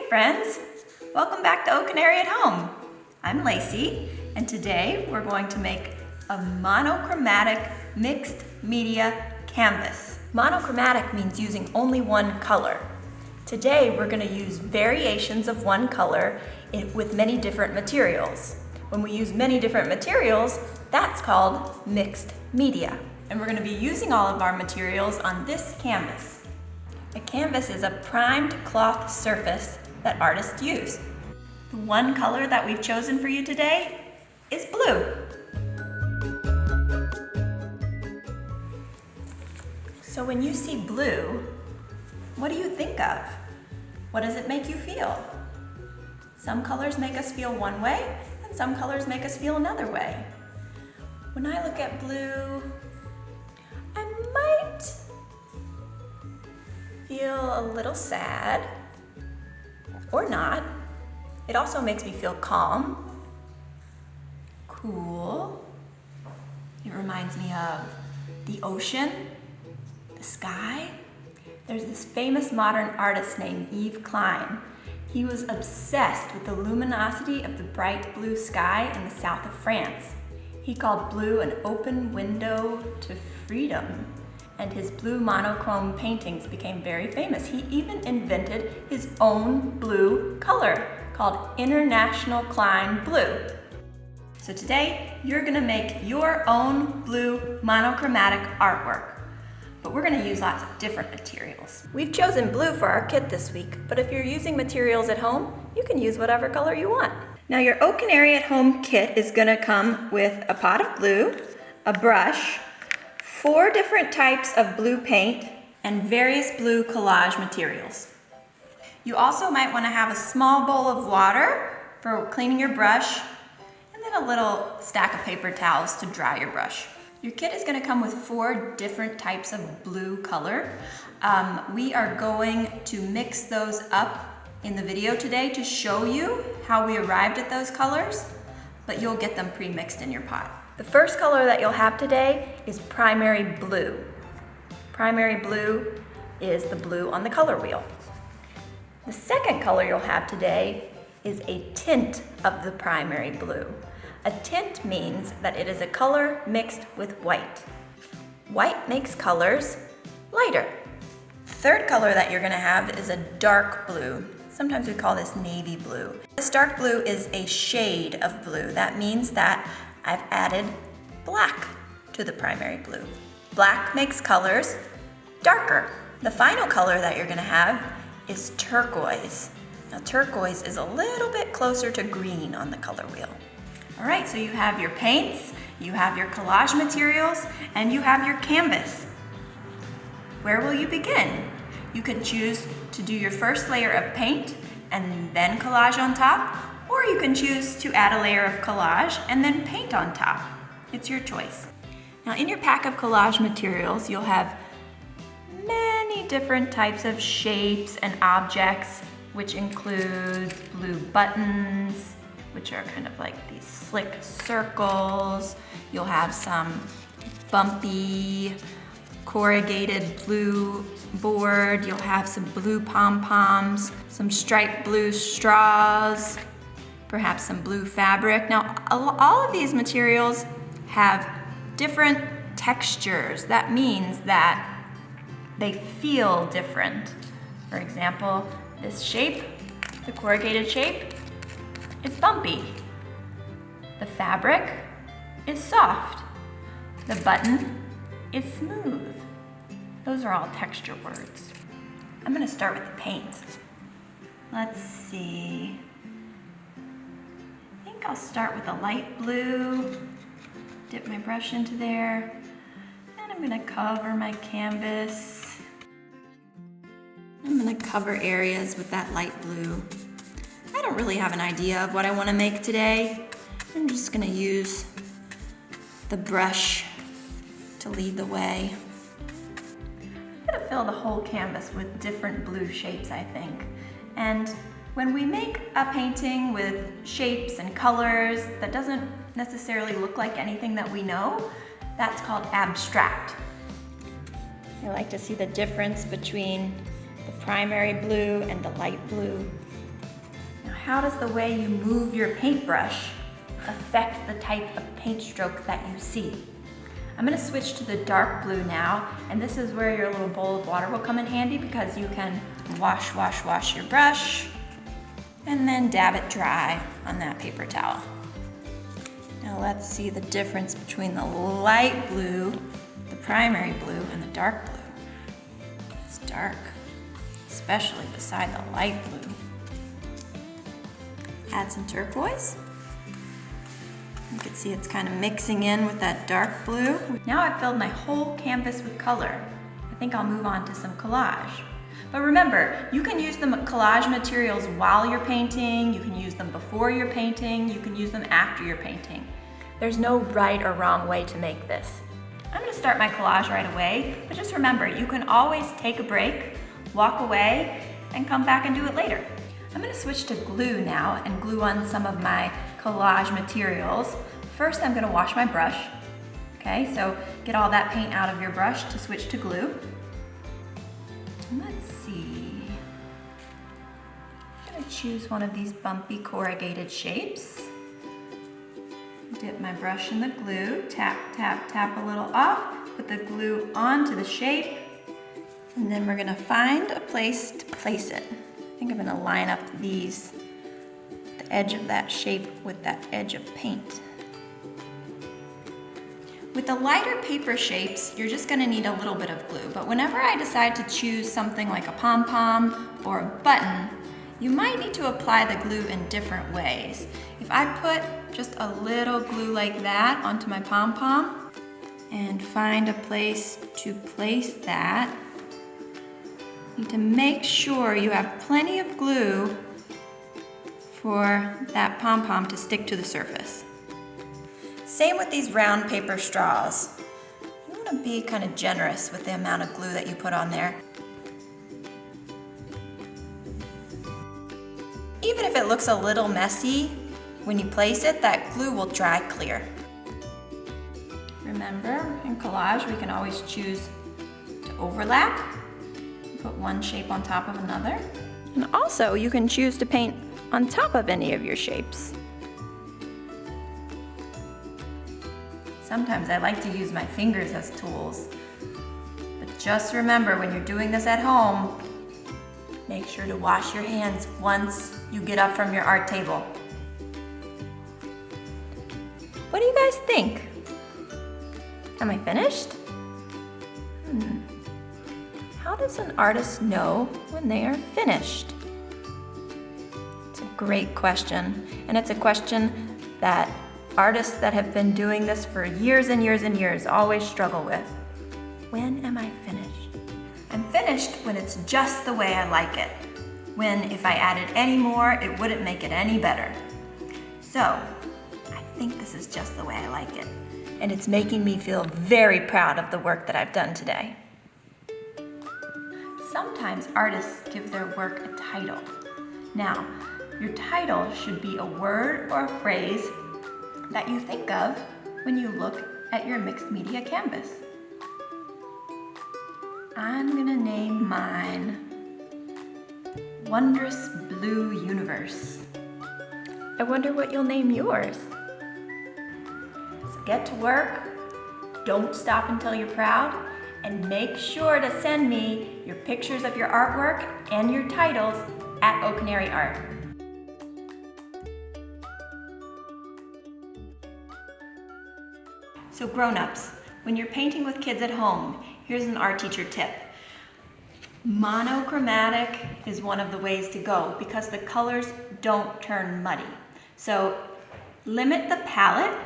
Hey friends, welcome back to Canary at Home. I'm Lacey, and today we're going to make a monochromatic mixed media canvas. Monochromatic means using only one color. Today we're going to use variations of one color with many different materials. When we use many different materials, that's called mixed media. And we're going to be using all of our materials on this canvas. A canvas is a primed cloth surface that artists use. The one color that we've chosen for you today is blue. So when you see blue, what do you think of? What does it make you feel? Some colors make us feel one way, and some colors make us feel another way. When I look at blue, I might feel a little sad, or not. It also makes me feel calm, cool. It reminds me of the ocean, the sky. There's this famous modern artist named Yves Klein. He was obsessed with the luminosity of the bright blue sky in the south of France. He called blue an open window to freedom, and his blue monochrome paintings became very famous. He even invented his own blue color called International Klein Blue. So today, you're gonna make your own blue monochromatic artwork, but we're gonna use lots of different materials. We've chosen blue for our kit this week, but if you're using materials at home, you can use whatever color you want. Now your Canary at Home kit is gonna come with a pot of blue, a brush, 4 different types of blue paint, and various blue collage materials. You also might want to have a small bowl of water for cleaning your brush, and then a little stack of paper towels to dry your brush. Your kit is going to come with 4 different types of blue color. We are going to mix those up in the video today to show you how we arrived at those colors, but you'll get them pre-mixed in your pot. The first color that you'll have today is primary blue. Primary blue is the blue on the color wheel. The second color you'll have today is a tint of the primary blue. A tint means that it is a color mixed with white. White makes colors lighter. Third color that you're gonna have is a dark blue. Sometimes we call this navy blue. This dark blue is a shade of blue. That means that I've added black to the primary blue. Black makes colors darker. The final color that you're gonna have is turquoise. Now turquoise is a little bit closer to green on the color wheel. All right, so you have your paints, you have your collage materials, and you have your canvas. Where will you begin? You can choose to do your first layer of paint and then collage on top, or you can choose to add a layer of collage and then paint on top. It's your choice. Now in your pack of collage materials, you'll have many different types of shapes and objects, which include blue buttons, which are kind of like these slick circles. You'll have some bumpy corrugated blue board. You'll have some blue pom-poms, some striped blue straws, perhaps some blue fabric. Now, all of these materials have different textures. That means that they feel different. For example, this shape, the corrugated shape, is bumpy. The fabric is soft. The button is smooth. Those are all texture words. I'm gonna start with the paint. Let's see. I think I'll start with a light blue, dip my brush into there, and I'm gonna cover my canvas. I'm gonna cover areas with that light blue. I don't really have an idea of what I wanna make today. I'm just gonna use the brush to lead the way. I'm gonna fill the whole canvas with different blue shapes, I think. And when we make a painting with shapes and colors that doesn't necessarily look like anything that we know, that's called abstract. I like to see the difference between the primary blue and the light blue. how does the way you move your paintbrush affect the type of paint stroke that you see? I'm gonna switch to the dark blue now, and this is where your little bowl of water will come in handy because you can wash your brush and then dab it dry on that paper towel. Now let's see the difference between the light blue, the primary blue, and the dark blue. It's dark, especially beside the light blue. Add some turquoise. You can see it's kind of mixing in with that dark blue. Now I've filled my whole canvas with color. I think I'll move on to some collage. But remember, you can use the collage materials while you're painting, you can use them before you're painting, you can use them after you're painting. There's no right or wrong way to make this. I'm gonna start my collage right away, but just remember, you can always take a break, walk away, and come back and do it later. I'm gonna switch to glue now and glue on some of my collage materials. First, I'm gonna wash my brush. Okay, so get all that paint out of your brush to switch to glue. Let's see. I'm gonna choose one of these bumpy corrugated shapes. Dip my brush in the glue, tap, tap, tap a little off, put the glue onto the shape, and then we're gonna find a place to place it. I think I'm gonna line up these, the edge of that shape with that edge of paint. With the lighter paper shapes, you're just gonna need a little bit of glue, but whenever I decide to choose something like a pom-pom or a button, you might need to apply the glue in different ways. If I put just a little glue like that onto my pom-pom and find a place to place that, you need to make sure you have plenty of glue for that pom-pom to stick to the surface. Same with these round paper straws. You want to be kind of generous with the amount of glue that you put on there. Even if it looks a little messy, when you place it, that glue will dry clear. Remember, in collage, we can always choose to overlap. Put one shape on top of another. And also, you can choose to paint on top of any of your shapes. Sometimes I like to use my fingers as tools. But just remember, when you're doing this at home, make sure to wash your hands once you get up from your art table. What do you guys think? Am I finished? How does an artist know when they are finished? It's a great question, and it's a question that artists that have been doing this for years and years and years always struggle with. When am I finished? I'm finished when it's just the way I like it. When if I added any more, it wouldn't make it any better. So, I think this is just the way I like it. And it's making me feel very proud of the work that I've done today. Sometimes artists give their work a title. Now, your title should be a word or a phrase that you think of when you look at your mixed media canvas. I'm gonna name mine Wondrous Blue Universe. I wonder what you'll name yours. So get to work, don't stop until you're proud, and make sure to send me your pictures of your artwork and your titles at Canary Art. So grown-ups, when you're painting with kids at home, here's an art teacher tip. Monochromatic is one of the ways to go because the colors don't turn muddy. So limit the palette,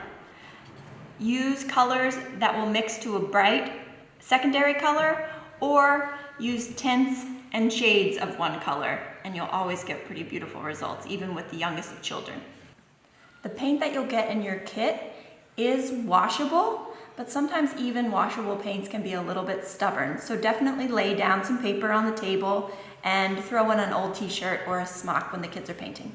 use colors that will mix to a bright secondary color, or use tints and shades of one color, and you'll always get pretty beautiful results, even with the youngest of children. The paint that you'll get in your kit is washable, but sometimes even washable paints can be a little bit stubborn. So definitely lay down some paper on the table and throw in an old t-shirt or a smock when the kids are painting.